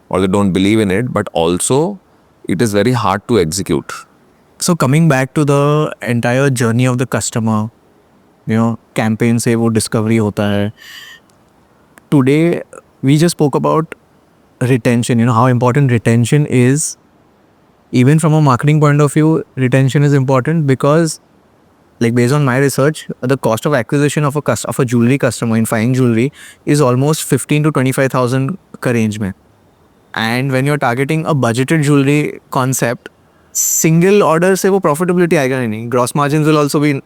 or they don't believe in it, but also it is very hard to execute. So coming back to the entire journey of the customer, campaign से वो discovery होता है. Today we just spoke about retention, how important retention is. Even from a marketing point of view, retention is important because, like, based on my research, the cost of acquisition of a jewelry customer in fine jewelry is almost 15 to 25,000 ka range mein. And when you're targeting a budgeted jewelry concept, single order se wo profitability aayega nahi. Gross margins will also be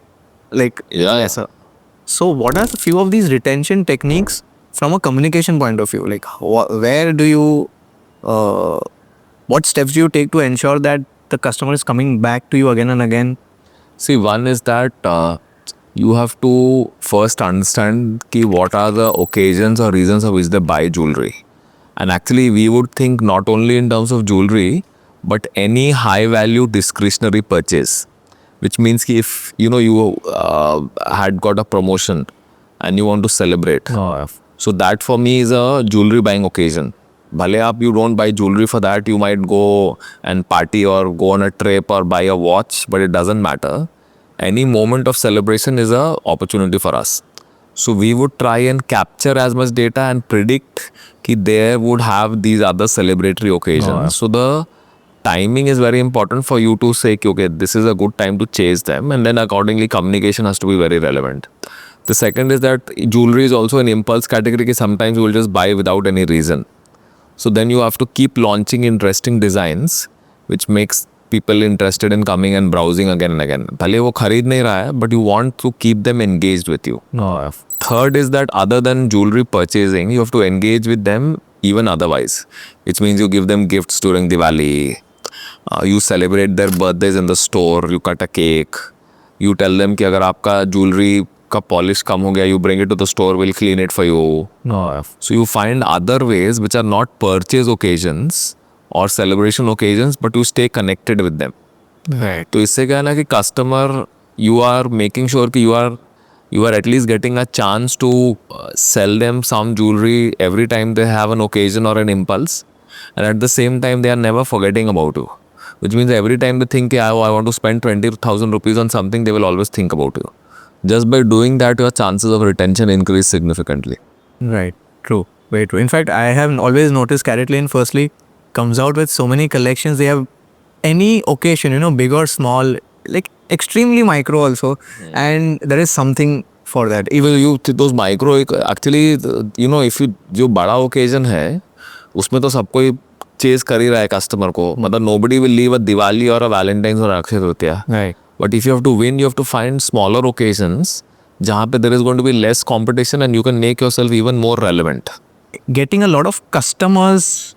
like Yes. So what are a few of these retention techniques from a communication point of view? Like, where do you, what steps do you take to ensure that the customer is coming back to you again and again? See, one is that you have to first understand ki what are the occasions or reasons of which they buy jewelry. And actually, we would think not only in terms of jewelry, but any high value discretionary purchase, which means ki if you had got a promotion and you want to celebrate, so that for me is a jewelry buying occasion. Bhale aap you don't buy jewelry for that, you might go and party or go on a trip or buy a watch, but it doesn't matter. Any moment of celebration is a opportunity for us. So we would try and capture as much data and predict ki they would have these other celebratory occasions. So the timing is very important for you to say, okay, this is a good time to chase them, and then accordingly communication has to be very relevant. The second is that jewelry is also an impulse category. Sometimes you will just buy without any reason. So then you have to keep launching interesting designs, which makes people interested in coming and browsing again and again. भले वो खरीद नहीं रहा है, but you want to keep them engaged with you. Third is that other than jewelry purchasing, you have to engage with them even otherwise. Which means you give them gifts during Diwali. You celebrate their birthdays in the store. You cut a cake. You tell them कि अगर आपका jewelry का polish कम हो गया, you bring it to the store, we'll clean it for you. So you find other ways which are not purchase occasions or celebration occasions, but you stay connected with them. Right. तो इससे क्या है ना कि customer, you are making sure कि you are at least getting a chance to sell them some jewelry every time they have an occasion or an impulse, and at the same time they are never forgetting about you. Which means every time they think, I want to spend 20,000 rupees on something, they will always think about you. Just by doing that, your chances of retention increase significantly. Right. True. Very true. In fact, I have always noticed CaratLane firstly comes out with so many collections. They have any occasion, big or small, like extremely micro also. And there is something for that. Even those micro, actually, if you, जो बड़ा occasion है, उसमें तो सब कोई chase कर ही रहा है customer को. मतलब nobody will leave a Diwali or a Valentine's or Akshaya Tritiya. Right. But if you have to win, you have to find smaller occasions जहाँ पे there is going to be less competition and you can make yourself even more relevant. Getting a lot of customers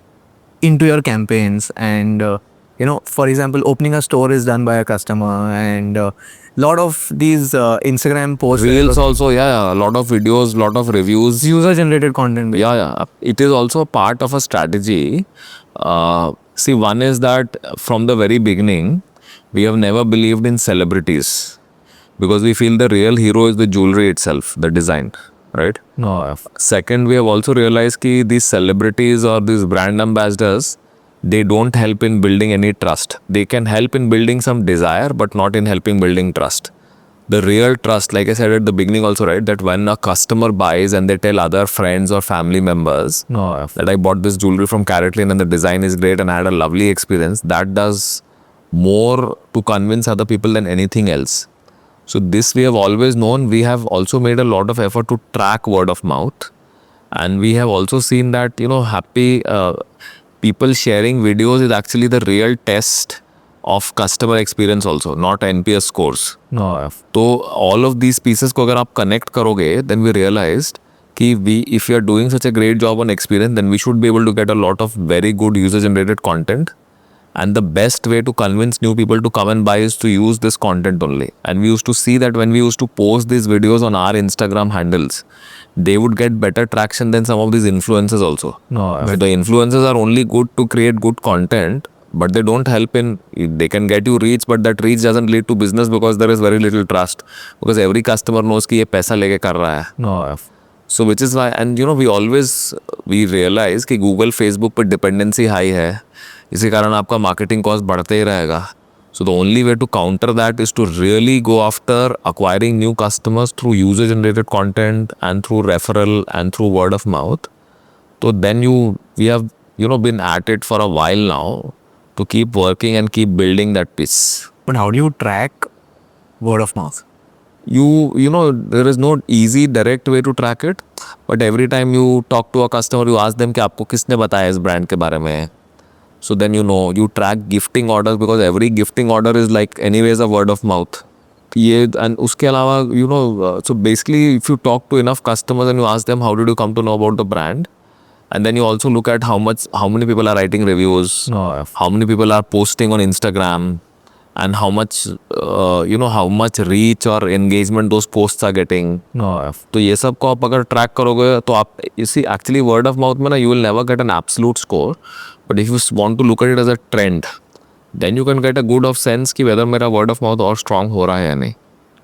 into your campaigns and For example, opening a store is done by a customer, and lot of these Instagram posts, Reels also, yeah, a lot of videos, lot of reviews. user generated content. Yeah. It is also a part of a strategy. See, one is that from the very beginning, we have never believed in celebrities because we feel the real hero is the jewelry itself, the design, right? No. Second, we have also realized that these celebrities or these brand ambassadors, they don't help in building any trust. They can help in building some desire, but not in helping building trust. The real trust, like I said at the beginning also, right, that when a customer buys and they tell other friends or family members that I bought this jewelry from CaratLane and the design is great and I had a lovely experience, that does more to convince other people than anything else. So this we have always known. We have also made a lot of effort to track word of mouth. And we have also seen that, happy people sharing videos is actually the real test of customer experience also, not NPS scores. So all of these pieces को अगर आप connect करोगे, then we realized कि if we are doing such a great job on experience, then we should be able to get a lot of very good user generated content. And the best way to convince new people to come and buy is to use this content only. And we used to see that when we used to post these videos on our Instagram handles, they would get better traction than some of these influencers also. The influencers are only good to create good content, but they don't help in, they can get you reach, but that reach doesn't lead to business because there is very little trust. Because every customer knows कि ये पैसा लेके कर रहा है. So which is why, and we realize कि Google, Facebook पर dependency high है. इसी कारण आपका marketing cost बढ़ते ही रहेगा. So the only way to counter that is to really go after acquiring new customers through user generated content and through referral and through word of mouth. So then we have, been at it for a while now to keep working and keep building that piece. But how do you track word of mouth? There is no easy direct way to track it, but every time you talk to a customer, you ask them कि आपको किसने बताया इस brand के बारे में. So then you track gifting orders because every gifting order is like anyways a word of mouth. And उसके अलावा so basically if you talk to enough customers and you ask them how did you come to know about the brand, and then you also look at how many people are writing reviews, how many people are posting on Instagram, and how much how much reach or engagement those posts are getting. तो ये सब को आप अगर track करोगे तो आप actually word of mouth में ना you will never get an absolute score, but if you want to look at it as a trend, then you can get a good of sense कि whether मेरा word of mouth और strong हो रहा है या नहीं.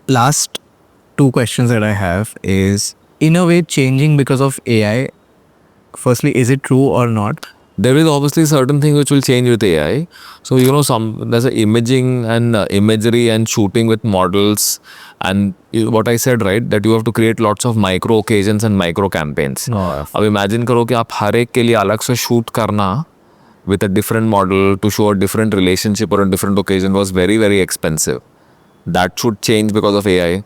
Last 2 questions that I have is, in a way, changing because of AI. Firstly, is it true or not? There is obviously certain things which will change with AI. So there's a imaging and imagery and shooting with models, and what I said, right, that you have to create lots of micro occasions and micro campaigns. अब imagine करो कि आप हर एक के लिए अलग से shoot करना with a different model to show a different relationship or a different occasion was very, very expensive. That should change because of AI.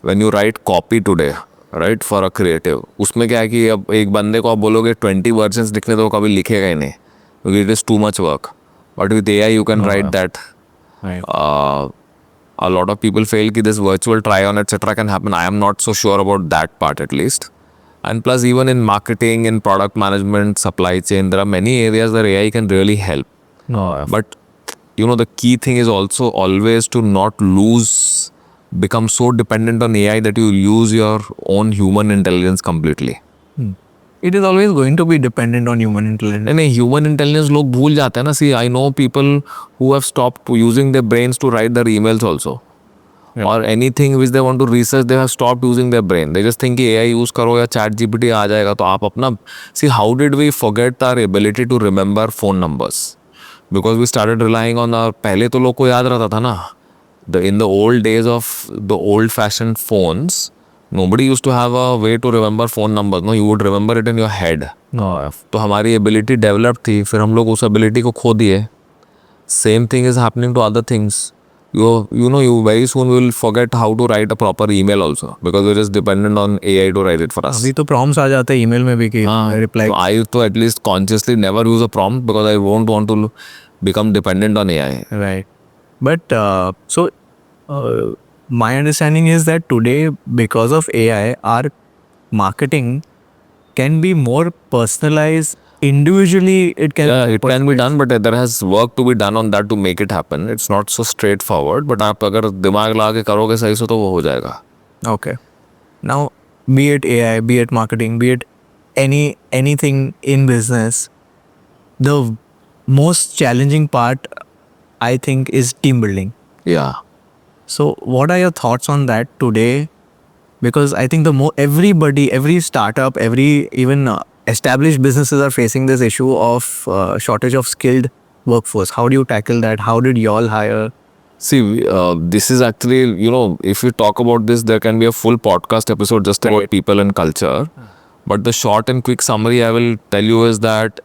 When you write copy today, right for a creative, उसमें क्या है कि अब एक बंदे को आप बोलोगे 20 वर्जन्स लिखने तो वो कभी लिखेगा ही नहीं क्योंकि it is too much work. But with AI you can write that. A lot of people fail कि this virtual try on etc can happen. I am not so sure about that part at least. And plus even in marketing, in product management, supply chain, there are many areas where AI can really help. But the key thing is also always to not become so dependent on AI that you lose your own human intelligence completely. It is always going to be dependent on human intelligence. नहीं, human intelligence लोग भूल जाते हैं ना. See, I know people who have stopped using their brains to write their emails also. Or anything which they want to research, they have stopped using their brain. They just think कि AI use करो या ChatGPT आ जाएगा तो आप अपना. See, how did we forget our ability to remember phone numbers? Because we started relying on our, पहले तो लोग को याद रहता था ना. In the old days of the old-fashioned phones, nobody used to have a way to remember phone numbers. No, you would remember it in your head. तो हमारी ability developed थी, फिर हम लोग उस ability को खो दिए. Same thing is happening to other things. You very soon will forget how to write a proper email also because we're just dependent on AI to write it for us. अभी तो prompts आ जाते हैं email में भी कि reply. So I to at least consciously never use a prompt because I won't want to become dependent on AI. Right. But my understanding is that today, because of AI, our marketing can be more personalized. individually it can. Yeah, it can be done, but there has work to be done on that to make it happen. It's not so straightforward, but आप अगर दिमाग लगा के करोगे सही से तो वो हो जाएगा. Okay. Now, be it AI, be it marketing, be it anything in business, the most challenging part, I think, is team building. Yeah. So, what are your thoughts on that today? Because I think every startup, even established businesses are facing this issue of shortage of skilled workforce. How do you tackle that? How did you all hire? See, this is actually, if we talk about this, there can be a full podcast episode just about people and culture. But the short and quick summary I will tell you is that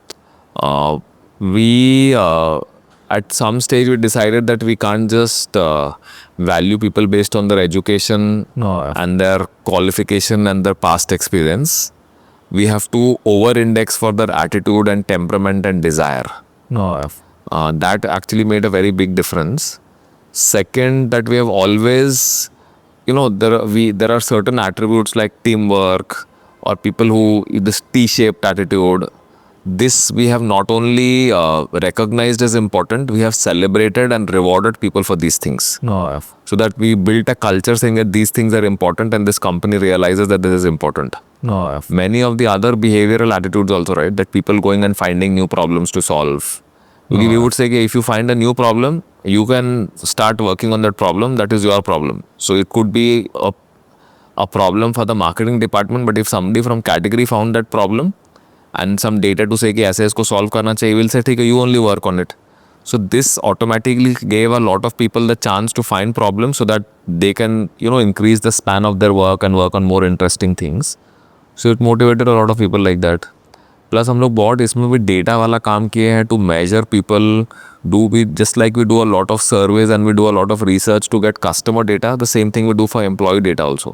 we, at some stage, we decided that we can't just value people based on their education and their qualification and their past experience. We have to over-index for their attitude and temperament and desire. That actually made a very big difference. Second, that we have always, there are certain attributes like teamwork or people who, this T-shaped attitude. This we have not only recognized as important, we have celebrated and rewarded people for these things. So that we built a culture saying that these things are important and this company realizes that this is important. Many of the other behavioral attitudes also, right? That people going and finding new problems to solve. We would say if you find a new problem, you can start working on that problem. That is your problem. So it could be a problem for the marketing department, but if somebody from category found that problem and some data to say कि ऐसे इसको solve करना चाहिए, will say ठीक है, you only work on it. So this automatically gave a lot of people the chance to find problems so that they can, increase the span of their work and work on more interesting things. So it motivated a lot of people like that. Plus हम लोग बहुत इसमें भी data वाला काम किए हैं to major people do we just like we do a lot of surveys and we do a lot of research to get customer data the same thing we do for employ data also.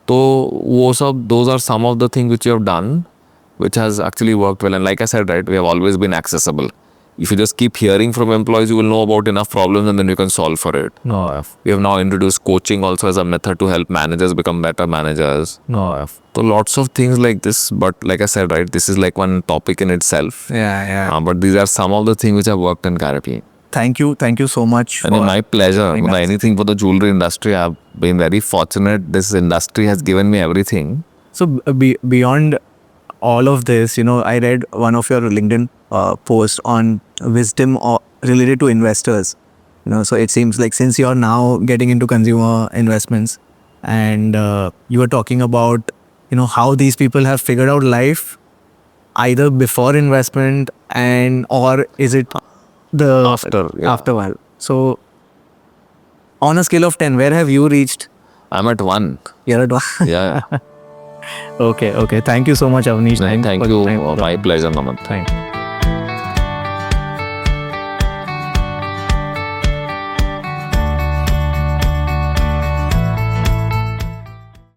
तो वो सब those are some of the thing which you have done which has actually worked well. And like I said, right, we have always been accessible. If you just keep hearing from employees, you will know about enough problems and then you can solve for it. We have now introduced coaching also as a method to help managers become better managers. So lots of things like this, but like I said, right, this is like one topic in itself. But these are some of the things which have worked in CaratLane. Thank you so much. And my pleasure. Anything for the jewelry industry, I've been very fortunate. This industry has given me everything. So beyond all of this, I read one of your LinkedIn posts on wisdom related to investors. So it seems like since you're now getting into consumer investments and you were talking about, how these people have figured out life either before investment or is it the after while. So on a scale of 10, where have you reached? I'm at 1. You're at 1? Yeah. Okay. Thank you so much, Avnish. Thank you. My pleasure, Naman. Thank you.